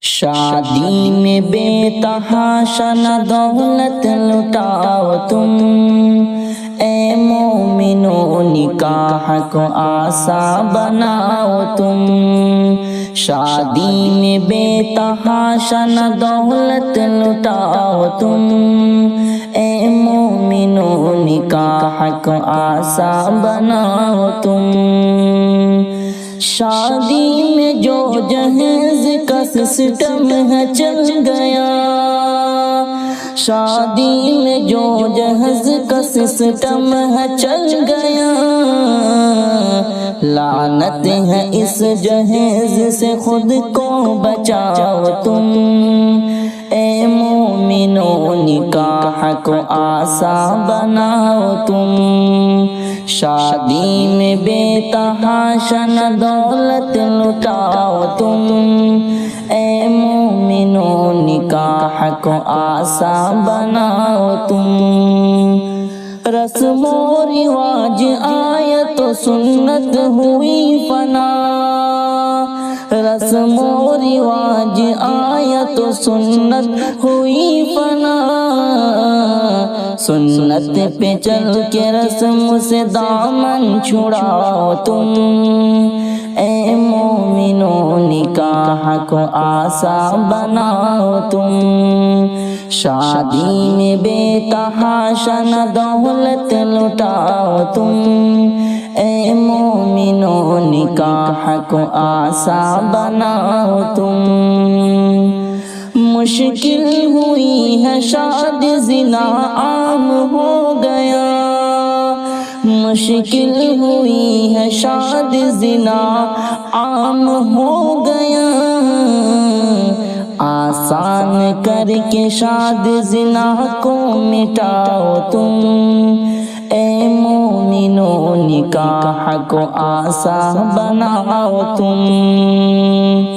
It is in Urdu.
شادی میں بے تحاشا نہ دولت لٹاؤ تم، اے مومنو نکاح کو آسان بناؤ تم۔ شادی میں بے تحاشا نہ دولت لٹاؤ تم، اے مومنو نکاح کو آسان بناؤ تم۔ شادی میں جو جہیز کا سسٹم ہے چل گیا، شادی میں جو جہیز کا سسٹم ہے چل گیا، لعنت ہے اس جہیز سے خود کو بچاؤ تم، اے مومنو نکاح کو آسان بناؤ تم۔ شادی میں بے تحاشا نہ دولت لٹاؤ تم، اے مومنو نکاح کو آسان بناؤ تم۔ رسم و رواج آیا تو سنت ہوئی فنا، رسم و رواج آیا تو سنت ہوئی فنا، سنت پہ چل کے رسم سے دامن چھڑاؤ تم، اے مومنو نکاح کو آسان بناؤ تم۔ شادی میں بے تحاشا نہ دولت لٹاؤ تم، اے مومنو نکاح کو آسان بناؤ تم۔ مشکل ہوئی ہے شادی زنا عام ہو گیا، مشکل ہوئی ہے شادی زنا عام ہو گیا، آسان کر کے شادی زنا کو مٹاؤ تم، اے مومنو نکاح کو آسان بناؤ تم۔